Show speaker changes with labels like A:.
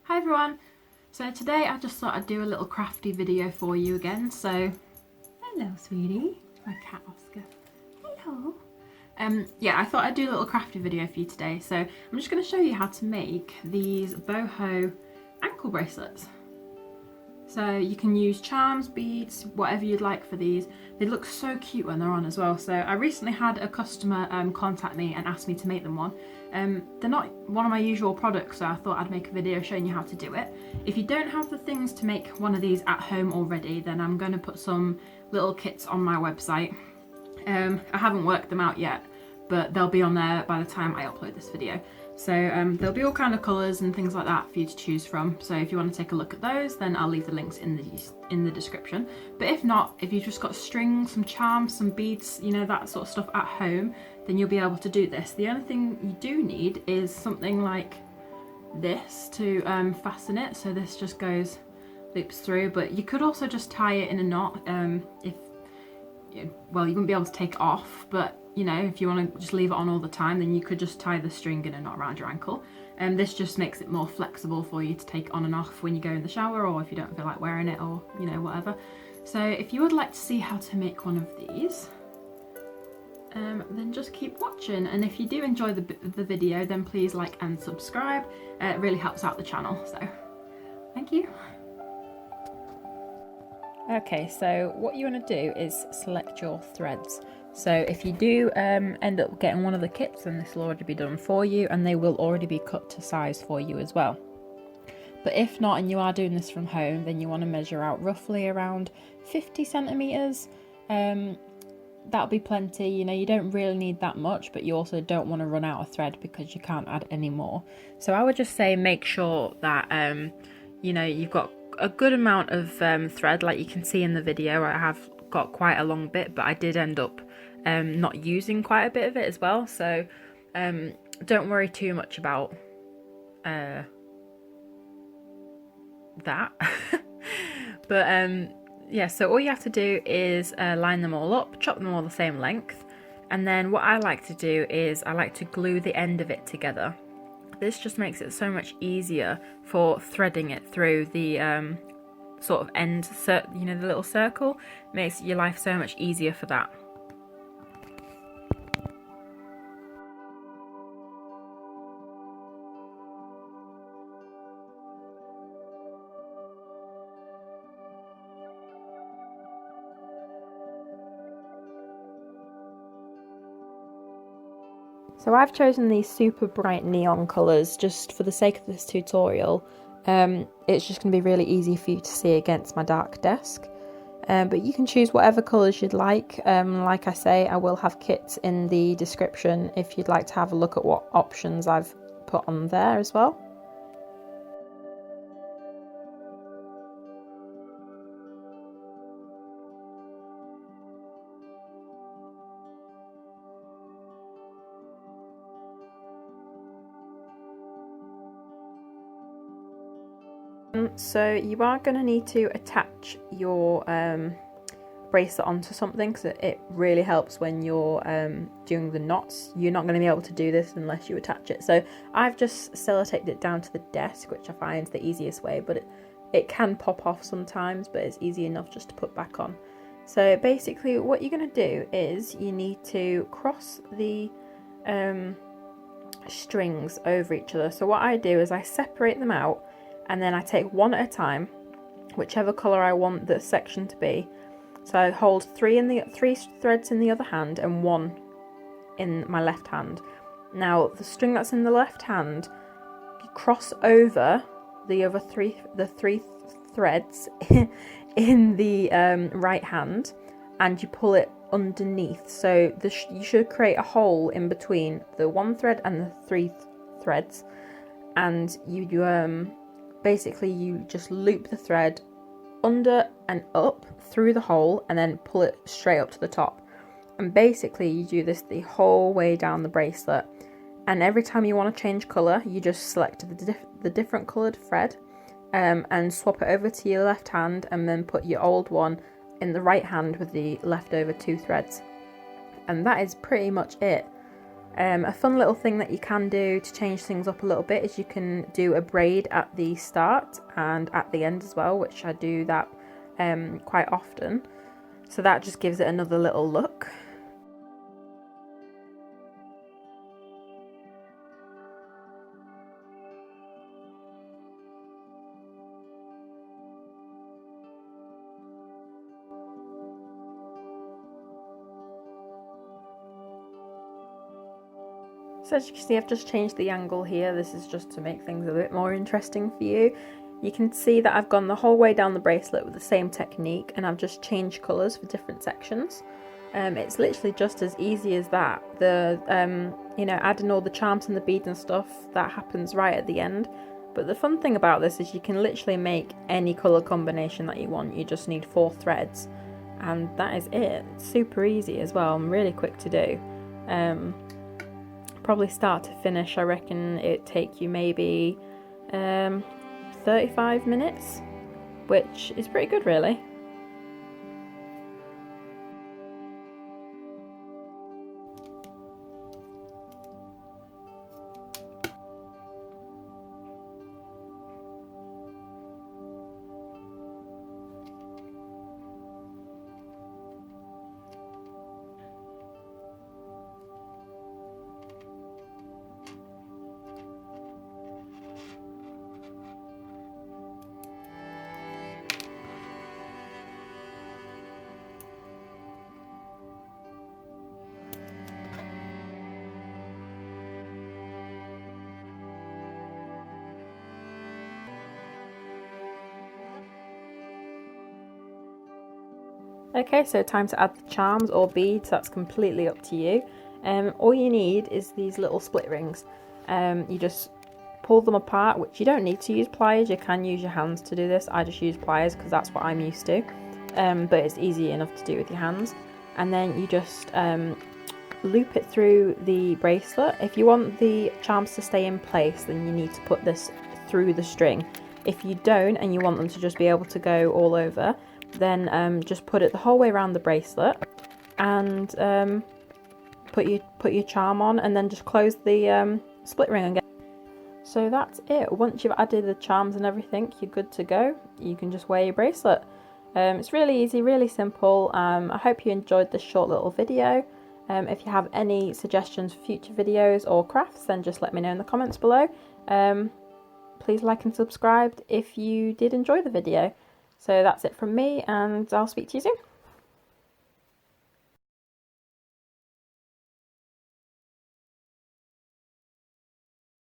A: Hi everyone! So today I just thought I'd do a little crafty video for you again. So, hello sweetie, my cat Oscar. Hello. Yeah, I thought I'd do a little crafty video for you today. So I'm just going to show you how to make these boho ankle bracelets. So you can use charms, beads, whatever you'd like for these. They look so cute when they're on as well. So I recently had a customer contact me and ask me to make them one. They're not one of my usual products, so I thought I'd make a video showing you how to do it. If you don't have the things to make one of these at home already, then I'm going to put some little kits on my website. I haven't worked them out yet, but they'll be on there by the time I upload this video. So there'll be all kind of colours and things like that for you to choose from. So if you want to take a look at those, then I'll leave the links in the description. But if not, if you've just got strings, some charms, some beads, you know, that sort of stuff at home, then you'll be able to do this. The only thing you do need is something like this to fasten it. So this just loops through, but you could also just tie it in a knot well, you wouldn't be able to take it off, but you know, if you want to just leave it on all the time, then you could just tie the string in a knot around your ankle. And this just makes it more flexible for you to take on and off when you go in the shower, or if you don't feel like wearing it, or you know, whatever. So if you would like to see how to make one of these, then just keep watching. And if you do enjoy the video, then please like and subscribe. It really helps out the channel, so thank you. Okay, so what you want to do is select your threads. So if you do end up getting one of the kits, then this will already be done for you, and they will already be cut to size for you as well. But if not, and you are doing this from home, then you want to measure out roughly around 50 centimeters. That'll be plenty. You know, you don't really need that much, but you also don't want to run out of thread because you can't add any more. So I would just say make sure that you know, you've got a good amount of thread. Like you can see in the video, I have got quite a long bit, but I did end up not using quite a bit of it as well. So don't worry too much about that. But yeah, so all you have to do is line them all up, chop them all the same length, and then what I like to do is I like to glue the end of it together. This just makes it so much easier for threading it through the sort of end, you know, the little circle. Makes your life so much easier for that. So I've chosen these super bright neon colours just for the sake of this tutorial. It's just going to be really easy for you to see against my dark desk. But you can choose whatever colours you'd like. Like I say, I will have kits in the description if you'd like to have a look at what options I've put on there as well. So you are going to need to attach your bracelet onto something, because it really helps when you're doing the knots. You're not going to be able to do this unless you attach it. So I've just sellotaped it down to the desk, which I find the easiest way, but it can pop off sometimes, but it's easy enough just to put back on. So basically what you're going to do is you need to cross the strings over each other. So what I do is I separate them out, and then I take one at a time, whichever colour I want the section to be. So I hold three threads in the other hand and one in my left hand. Now the string that's in the left hand, you cross over the other three threads in the right hand, and you pull it underneath. So you should create a hole in between the one thread and the three threads, and you basically you just loop the thread under and up through the hole, and then pull it straight up to the top. And basically you do this the whole way down the bracelet, and every time you want to change colour, you just select the different coloured thread and swap it over to your left hand, and then put your old one in the right hand with the leftover two threads. And that is pretty much it. A fun little thing that you can do to change things up a little bit is you can do a braid at the start and at the end as well, which I do that quite often. So that just gives it another little look. So as you can see, I've just changed the angle here. This is just to make things a bit more interesting for you. You can see that I've gone the whole way down the bracelet with the same technique, and I've just changed colours for different sections. It's literally just as easy as that. The you know, adding all the charms and the beads and stuff, that happens right at the end. But the fun thing about this is you can literally make any colour combination that you want. You just need 4 threads, and that is it. It's super easy as well, and really quick to do. Probably start to finish, I reckon it'd take you maybe 35 minutes, which is pretty good really. Okay, so time to add the charms or beads. That's completely up to you. All you need is these little split rings. You just pull them apart, which you don't need to use pliers. You can use your hands to do this. I just use pliers because that's what I'm used to. But it's easy enough to do with your hands. And then you just loop it through the bracelet. If you want the charms to stay in place, then you need to put this through the string. If you don't and you want them to just be able to go all over, then just put it the whole way around the bracelet and put your charm on, and then just close the split ring again. So that's it. Once you've added the charms and everything, you're good to go. You can just wear your bracelet. It's really easy, really simple. I hope you enjoyed this short little video. If you have any suggestions for future videos or crafts, then just let me know in the comments below. Please like and subscribe if you did enjoy the video. So that's it from me, and I'll speak to you soon.